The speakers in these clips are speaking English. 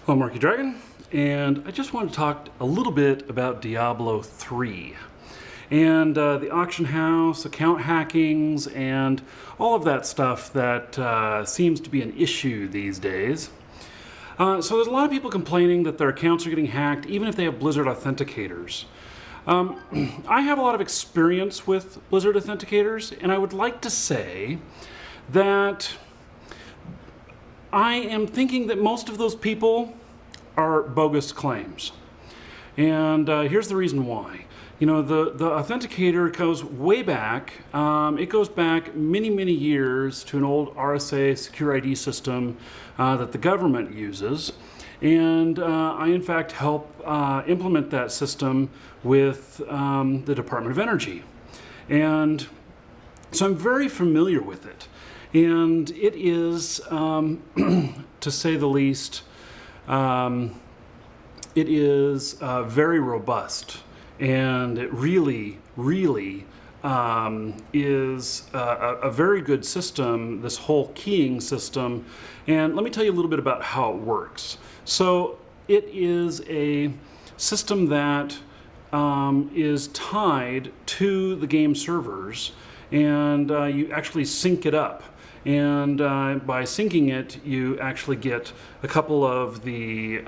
Hello, Marky Dragon, and I just want to talk a little bit about Diablo 3 and the auction house, account hackings, and all of that stuff that seems to be an issue these days. So there's a lot of people complaining that their accounts are getting hacked, even if they have Blizzard Authenticators. I have a lot of experience with Blizzard Authenticators, and I would like to say that I am thinking that most of those people are bogus claims. And here's the reason why. You know, the Authenticator goes way back. It goes back many, many years to an old RSA secure ID system that the government uses. And I, in fact, help implement that system with the Department of Energy. And so I'm very familiar with it. And it is, to say the least, it is very robust. And it really, really is a very good system, this whole keying system. And let me tell you a little bit about how it works. So it is a system that is tied to the game servers, and you actually sync it up. And by syncing it, you actually get a couple of the,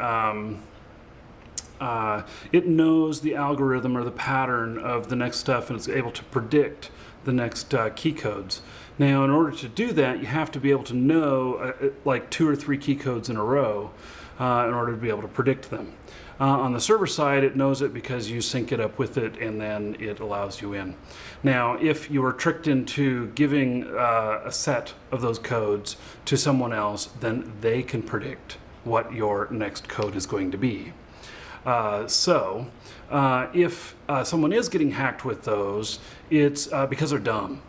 it knows the algorithm or the pattern of the next stuff, and it's able to predict the next key codes. Now, in order to do that, you have to be able to know like 2 or 3 key codes in a row in order to be able to predict them. On the server side, it knows it because you sync it up with it, and then it allows you in. Now, if you are tricked into giving a set of those codes to someone else, then they can predict what your next code is going to be. So if someone is getting hacked with those, it's because they're dumb,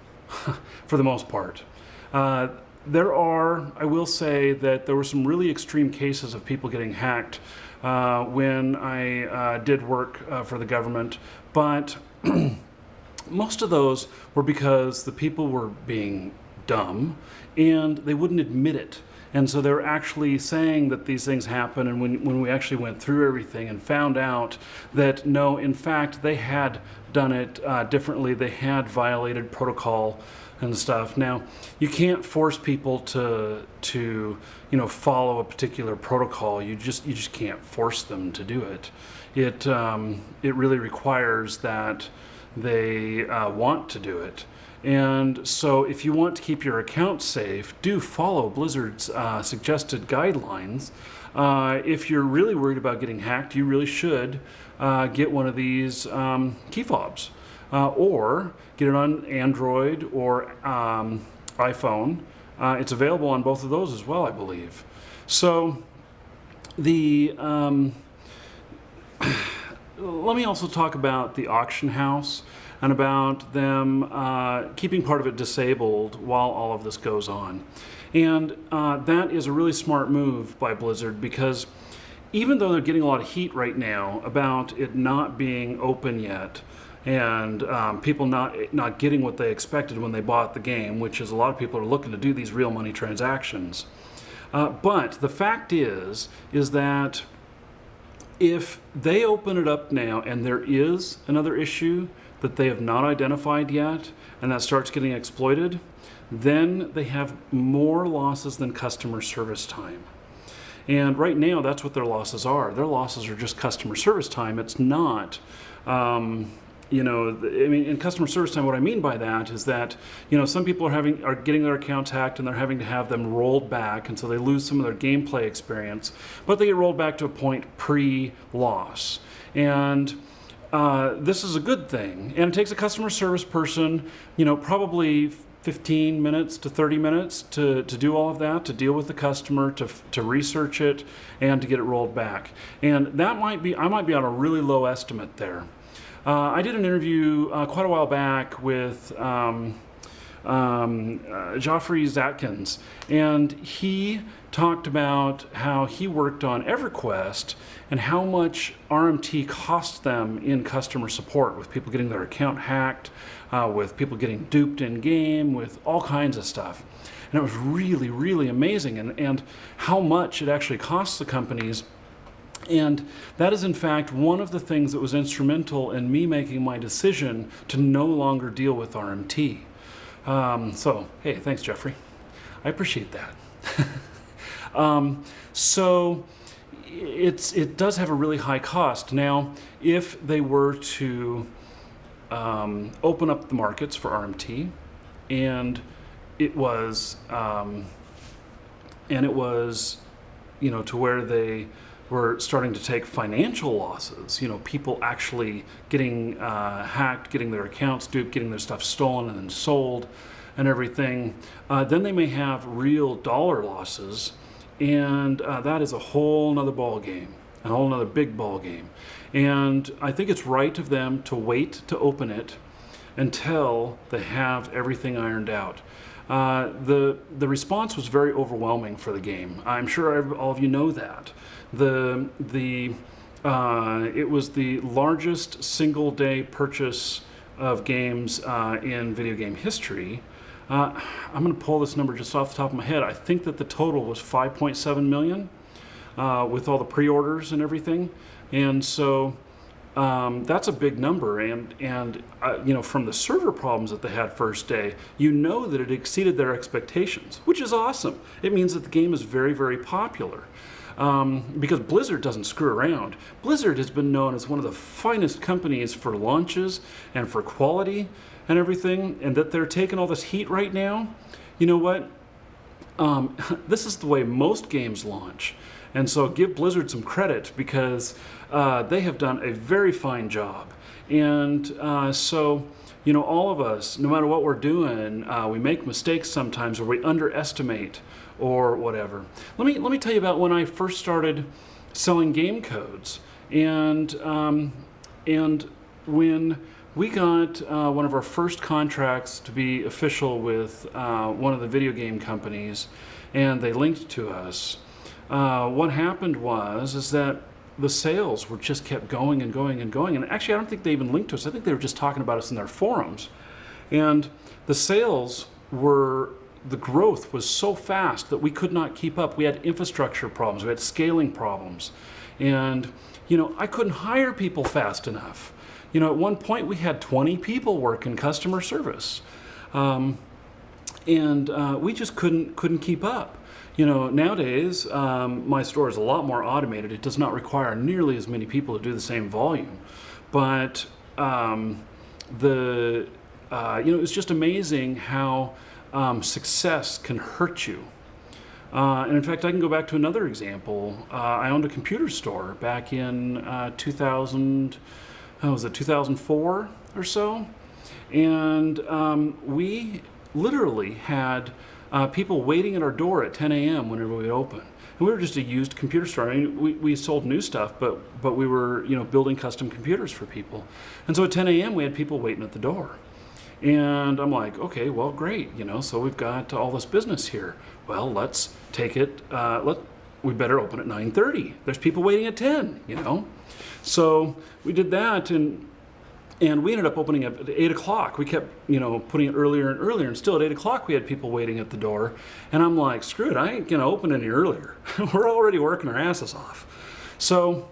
for the most part. There are, I will say that there were some really extreme cases of people getting hacked when I did work for the government, but most of those were because the people were being dumb and they wouldn't admit it. And so they were actually saying that these things happen, and when we actually went through everything and found out that no, in fact, they had done it differently, they had violated protocol and stuff. Now, you can't force people to follow a particular protocol. You just can't force them to do it. It really requires that they want to do it. And so if you want to keep your account safe, do follow Blizzard's suggested guidelines. If you're really worried about getting hacked, you really should get one of these key fobs. Or get it on Android or iPhone. It's available on both of those as well, I believe. So the let me also talk about the auction house and about them keeping part of it disabled while all of this goes on. And that is a really smart move by Blizzard, because even though they're getting a lot of heat right now about it not being open yet, and people not getting what they expected when they bought the game, which is a lot of people are looking to do these real money transactions. But the fact is that if they open it up now and there is another issue that they have not identified yet, and that starts getting exploited, then they have more losses than customer service time. And right now, that's what their losses are. Their losses are just customer service time. It's not, in customer service time, what I mean by that is that, some people are getting their accounts hacked and they're having to have them rolled back, and so they lose some of their gameplay experience, but they get rolled back to a point pre-loss. And this is a good thing, and it takes a customer service person, probably 15 minutes to 30 minutes to do all of that, to deal with the customer, to research it, and to get it rolled back. And that I might be on a really low estimate there. I did an interview quite a while back with Joffrey Zatkins, and he talked about how he worked on EverQuest and how much RMT cost them in customer support, with people getting their account hacked, with people getting duped in game, with all kinds of stuff. And it was really, really amazing, and how much it actually costs the companies And that is, in fact, one of the things that was instrumental in me making my decision to no longer deal with RMT. So, hey, thanks, Jeffrey. I appreciate that. So it does have a really high cost. Now, if they were to open up the markets for RMT, and it was, to where they were starting to take financial losses, people actually getting hacked, getting their accounts duped, getting their stuff stolen and then sold and everything, then they may have real dollar losses, and that is a whole nother ball game, a whole nother big ball game. And I think it's right of them to wait to open it until they have everything ironed out. The response was very overwhelming for the game. I'm sure all of you know that. It was the largest single day purchase of games in video game history. I'm going to pull this number just off the top of my head. I think that the total was 5.7 million with all the pre-orders and everything. And so that's a big number. And from the server problems that they had first day, that it exceeded their expectations, which is awesome. It means that the game is very, very popular. Because Blizzard doesn't screw around. Blizzard has been known as one of the finest companies for launches and for quality and everything, and that they're taking all this heat right now. You know what? This is the way most games launch. And so give Blizzard some credit, because they have done a very fine job. And all of us, no matter what we're doing, we make mistakes sometimes, or we underestimate or whatever. Let me tell you about when I first started selling game codes, and when we got one of our first contracts to be official with one of the video game companies, and they linked to us. What happened is that the sales were just kept going and going and going. And actually, I don't think they even linked to us. I think they were just talking about us in their forums. And the the growth was so fast that we could not keep up. We had infrastructure problems. We had scaling problems. And, I couldn't hire people fast enough. At one point we had 20 people work in customer service. We just couldn't keep up. Nowadays, my store is a lot more automated. It does not require nearly as many people to do the same volume. But it's just amazing how success can hurt you. And in fact, I can go back to another example. I owned a computer store back in 2004 or so? And we literally had people waiting at our door at 10 a.m. whenever we open. And we were just a used computer store. I mean, we sold new stuff, but we were building custom computers for people. And so at 10 a.m. we had people waiting at the door. And I'm like, okay, well, great, so we've got all this business here. Well, let's take it, we better open at 9:30. There's people waiting at 10, So we did that, and we ended up opening at 8 o'clock. We kept, putting it earlier and earlier, and still at 8 o'clock we had people waiting at the door. And I'm like, screw it, I ain't gonna open any earlier. We're already working our asses off. So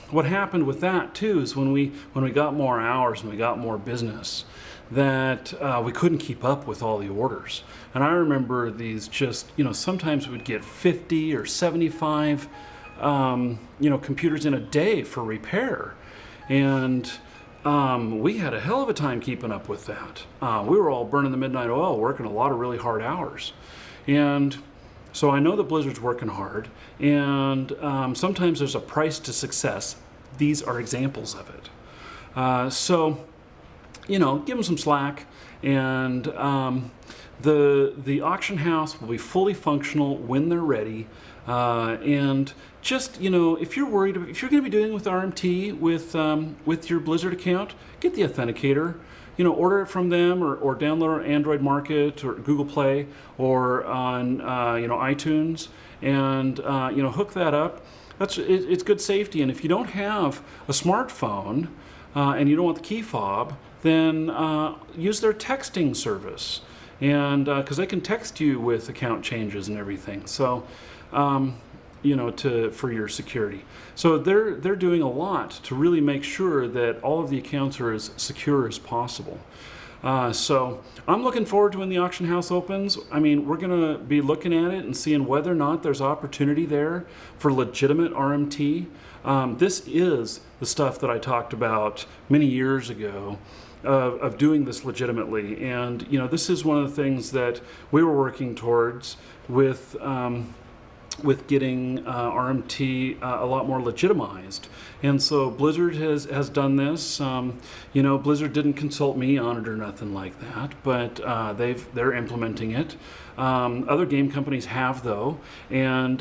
what happened with that too is when we got more hours and we got more business, that we couldn't keep up with all the orders. And I remember these just, sometimes we'd get 50 or 75 computers in a day for repair. And we had a hell of a time keeping up with that. We were all burning the midnight oil, working a lot of really hard hours. And so I know that Blizzard's working hard, and sometimes there's a price to success. These are examples of it. So give them some slack, and the auction house will be fully functional when they're ready. And just, if you're worried, if you're going to be doing with RMT with your Blizzard account, get the Authenticator. Order it from them, or download on Android Market or Google Play, or on iTunes, and hook that up. It's good safety. And if you don't have a smartphone and you don't want the key fob, then use their texting service. and because they can text you with account changes and everything. So, for your security. So they're doing a lot to really make sure that all of the accounts are as secure as possible. So I'm looking forward to when the auction house opens. I mean, we're going to be looking at it and seeing whether or not there's opportunity there for legitimate RMT. This is the stuff that I talked about many years ago of doing this legitimately. And, this is one of the things that we were working towards with getting RMT a lot more legitimized. And so Blizzard has done this. Blizzard didn't consult me on it or nothing like that, but they're implementing it. Other game companies have, though, and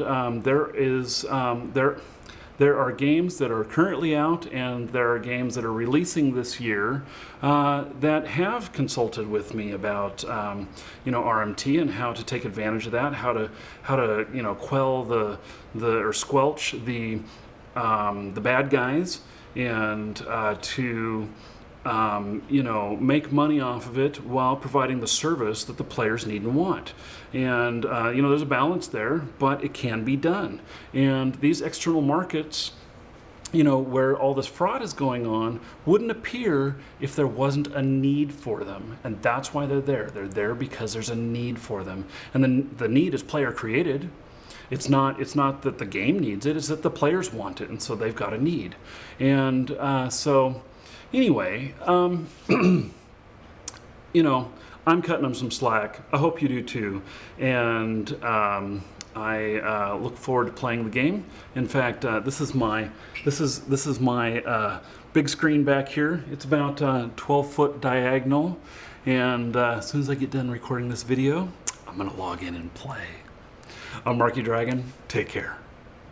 there are games that are currently out, and there are games that are releasing this year that have consulted with me about RMT and how to take advantage of that, how to quell or squelch the bad guys, and to make money off of it while providing the service that the players need and want. And, there's a balance there, but it can be done. And these external markets, where all this fraud is going on, wouldn't appear if there wasn't a need for them. And that's why they're there. They're there because there's a need for them. And then the need is player created. It's not that the game needs it, it's that the players want it, and so they've got a need. And anyway, I'm cutting them some slack. I hope you do too. And I look forward to playing the game. In fact, this is my big screen back here. It's about 12-foot diagonal. And as soon as I get done recording this video, I'm gonna log in and play. I'm Marky Dragon. Take care.